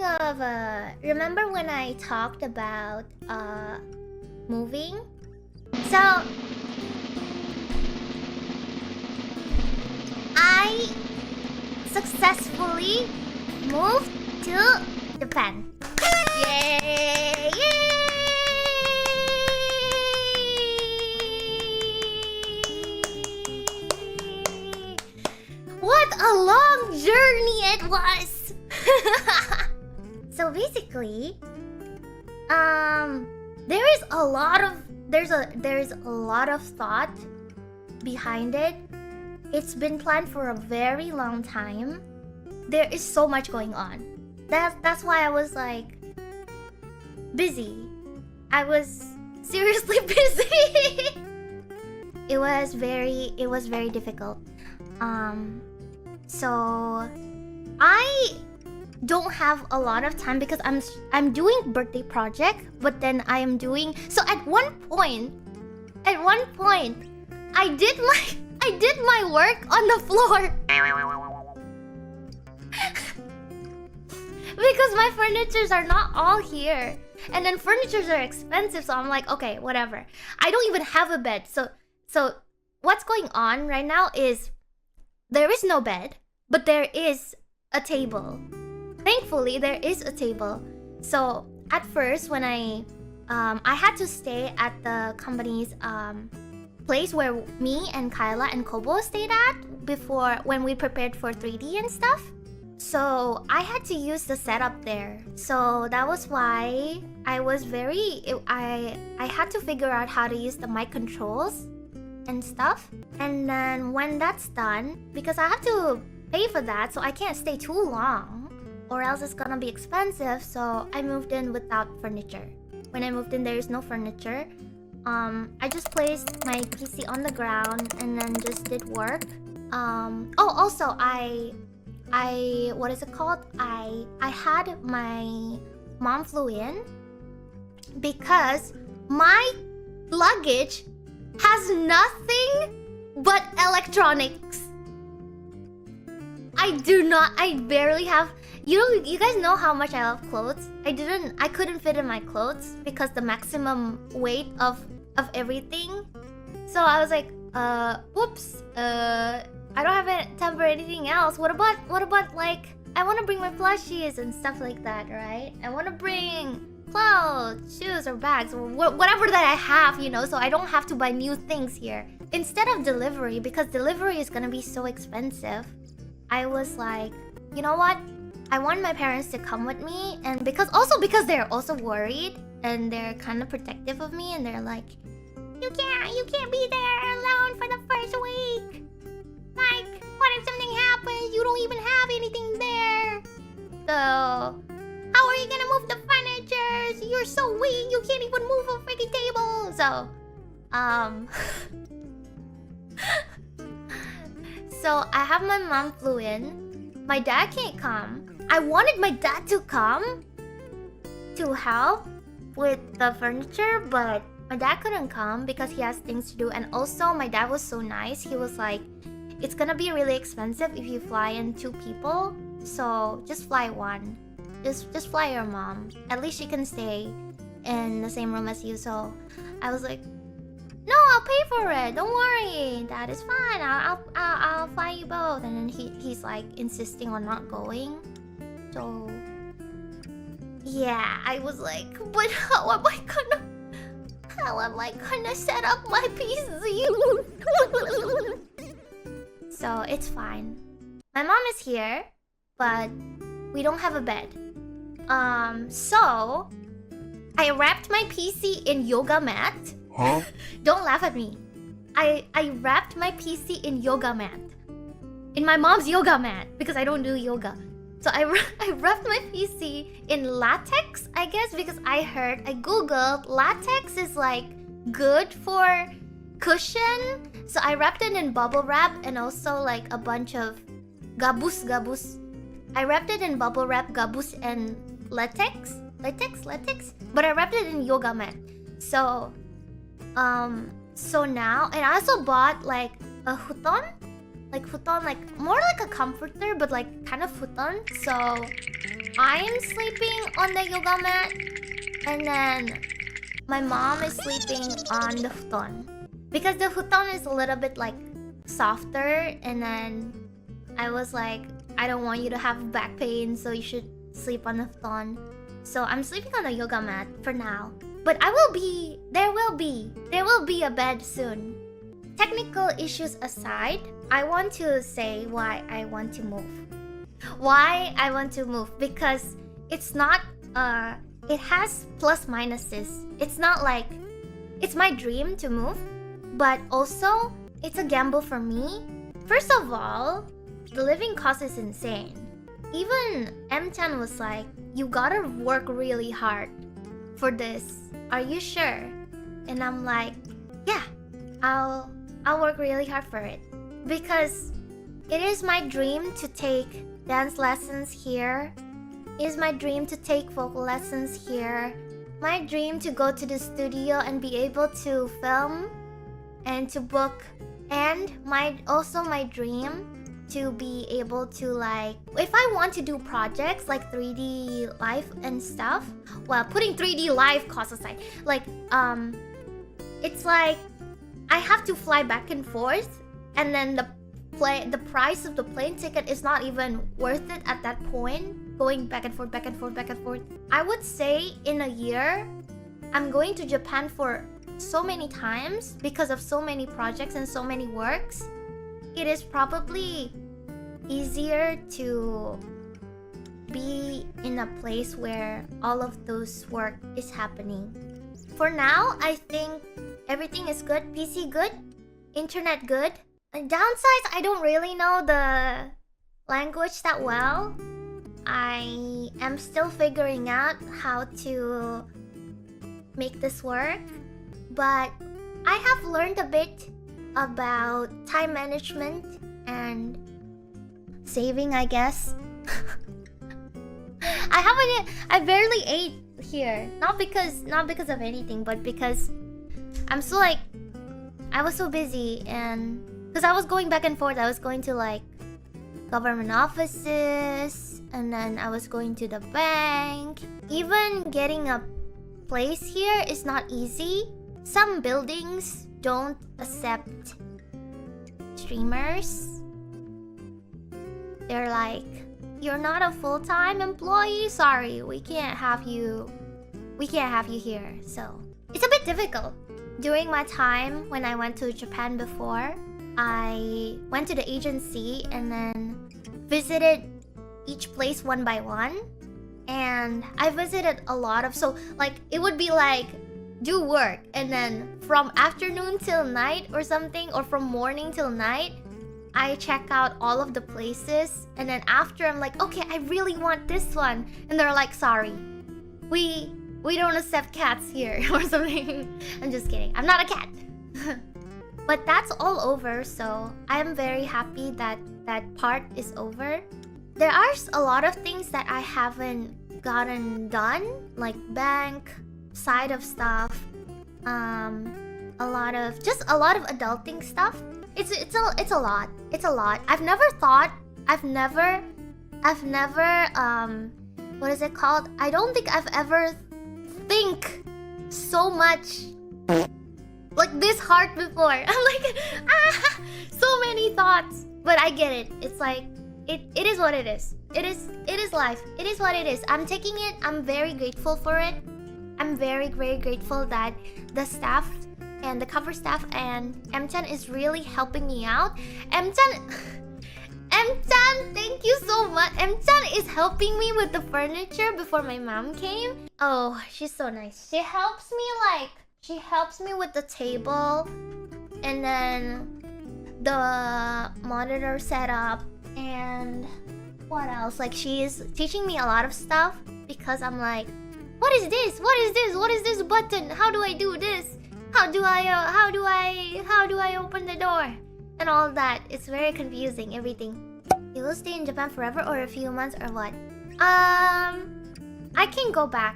of remember when I talked about moving? So I successfully moved to Japan. Yay! Yay! What a long journey it was! So basically, there is a lot of thought behind it. It's been planned for a very long time. There is so much going on. That's why I was like busy. I was seriously busy. It was very difficult. So I don't have a lot of time because I'm doing birthday project, but then I am doing so at one point I did my work on the floor. Because my furnitures are not all here. And then furnitures are expensive, so I'm like, okay, whatever. I don't even have a bed. So what's going on right now is there is no bed, but there is a table. Thankfully, there is a table. So at first, when I had to stay at the company's place where me and Kyla and Kobo stayed at before when we prepared for 3D and stuff. So I had to use the setup there. So that was why I was I had to figure out how to use the mic controls and stuff. And then when that's done, because I have to pay for that, so I can't stay too long or else it's gonna be expensive. So I moved in without furniture. When I moved in, there is no furniture. I just placed my PC on the ground and then just did work. Also I what is it called? I had my mom flew in because my luggage has nothing but electronics. I barely have. You guys know how much I love clothes. I couldn't fit in my clothes because the maximum weight of everything. So I was like, whoops, I don't have time for anything else. What about like, I want to bring my plushies and stuff like that, right? I want to bring clothes, shoes, or bags, or whatever that I have, so I don't have to buy new things here. Instead of delivery, because delivery is gonna be so expensive, I was like, you know what? I want my parents to come with me, and because they're also worried and they're kind of protective of me, and they're like, you can't be there alone for the first week. Like, what if something happens? You don't even have anything there. So, how are you gonna move the furniture? You're so weak, you can't even move a freaking table. So, so I have my mom flew in. My dad can't come. I wanted my dad to come to help with the furniture, but my dad couldn't come because he has things to do. And also, my dad was so nice. He was like, it's gonna be really expensive if you fly in 2 people, so just fly one. Just fly your mom. At least she can stay in the same room as you. So I was like, no, I'll pay for it. Don't worry, Dad, it's fine. I'll fly you both. And then he's like insisting on not going. So yeah, I was like, but how am I gonna set up my PC? So it's fine. My mom is here, but we don't have a bed. So I wrapped my PC in yoga mat. Huh? Don't laugh at me. I wrapped my PC in yoga mat. In my mom's yoga mat, because I don't do yoga. So I wrapped my PC in latex, I guess, because I googled latex is like good for cushion. So I wrapped it in bubble wrap and also like a bunch of gabus. I wrapped it in bubble wrap, gabus, and latex. But I wrapped it in yoga mat. So now, and I also bought like a futon, like more like a comforter, but like kind of futon. So I am sleeping on the yoga mat, and then my mom is sleeping on the futon. Because the futon is a little bit like softer, and then I was like, I don't want you to have back pain, so you should sleep on the futon. So I'm sleeping on the yoga mat for now. But there will be a bed soon. Technical issues aside, I want to say why I want to move. Why I want to move, because it's not it has plus minuses. It's not like it's my dream to move, but also it's a gamble for me. First of all, the living cost is insane. Even M10 was like, you gotta work really hard for this. Are you sure? And I'm like, yeah, I'll work really hard for it. Because it is my dream to take dance lessons here. It is my dream to take vocal lessons here. My dream to go to the studio and be able to film and to book. And also my dream to be able to, like, if I want to do projects like 3D live and stuff, well, putting 3D live costs aside, like it's like I have to fly back and forth, and then the price of the plane ticket is not even worth it at that point, going back and forth. I would say in a year I'm going to Japan for so many times because of so many projects and so many works. It is probably easier to be in a place where all of those work is happening. For now, I think everything is good. PC good, internet good. Downsides, I don't really know the language that well. I am still figuring out how to make this work, but I have learned a bit about time management and saving, I guess. I barely ate here. Not because of anything, but because I'm so like, I was so busy, and because I was going back and forth. I was going to like government offices, and then I was going to the bank. Even getting a place here is not easy. Some buildings don't accept streamers. They're like, you're not a full-time employee, sorry, we can't have you here. So it's a bit difficult. During my time when I went to Japan before, I went to the agency and then visited each place one by one, and I visited a lot of, so like it would be like do work, and then from afternoon till night or something, or from morning till night, I check out all of the places, and then after I'm like, okay, I really want this one, and they're like, sorry, we don't accept cats here or something. I'm just kidding, I'm not a cat. But that's all over, so I am very happy that that part is over. There are a lot of things that I haven't gotten done, like bank side of stuff, a lot of adulting stuff. It's a lot. I've never what is it called? I don't think I've ever think so much like this hard before. I'm like, so many thoughts. But I get it. It's like it is what it is. It is life. It is what it is. I'm taking it. I'm very grateful for it. I'm very, very grateful that the staff and the cover staff and M10 is really helping me out. M10, thank you so much. M10 is helping me with the furniture before my mom came. Oh, she's so nice. She helps me with the table, and then the monitor setup, and what else? Like, she is teaching me a lot of stuff because I'm like, what is this? What is this? What is this button? How do I do this? How do I open the door? And all that. It's very confusing, everything. You will stay in Japan forever or a few months or what? I can go back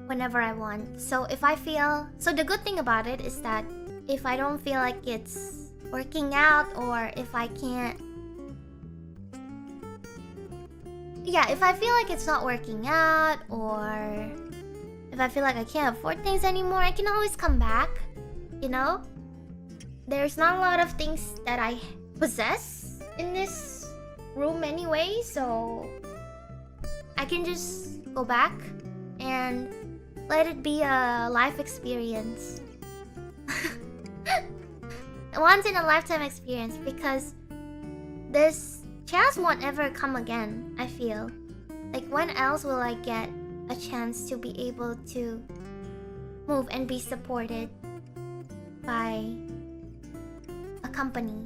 whenever I want. So if I feel... So the good thing about it is that if I don't feel like it's working out, or if I can't... yeah, if I feel like it's not working out, or if I feel like I can't afford things anymore, I can always come back, you know? There's not a lot of things that I possess in this room anyway, so I can just go back and let it be a life experience. Once in a lifetime experience, because this chance won't ever come again, I feel. Like, when else will I get a chance to be able to move and be supported by a company?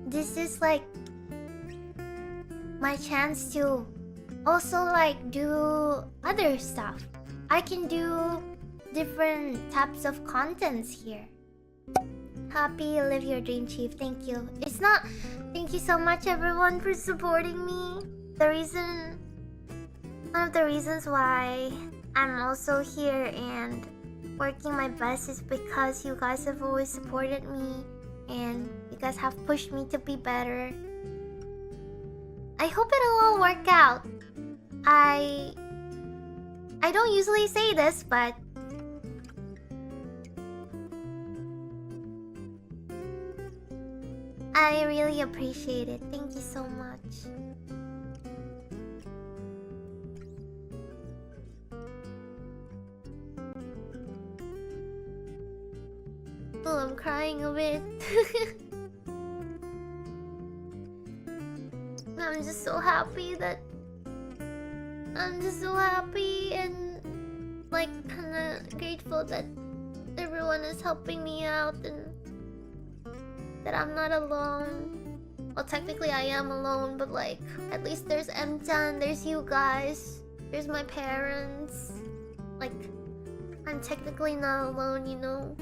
This is like my chance to also like do other stuff. I can do different types of contents here. Happy live your dream, Chief. Thank you. It's not... Thank you so much, everyone, for supporting me. One of the reasons why I'm also here and working my best is because you guys have always supported me and you guys have pushed me to be better. I hope it'll all work out. I don't usually say this, but I really appreciate it. Thank you so much. Oh, I'm crying a bit. I'm just so happy and like kinda grateful that everyone is helping me out and that I'm not alone. Well, technically I am alone, but like at least there's Emchan, there's you guys, there's my parents. Like, I'm technically not alone, you know.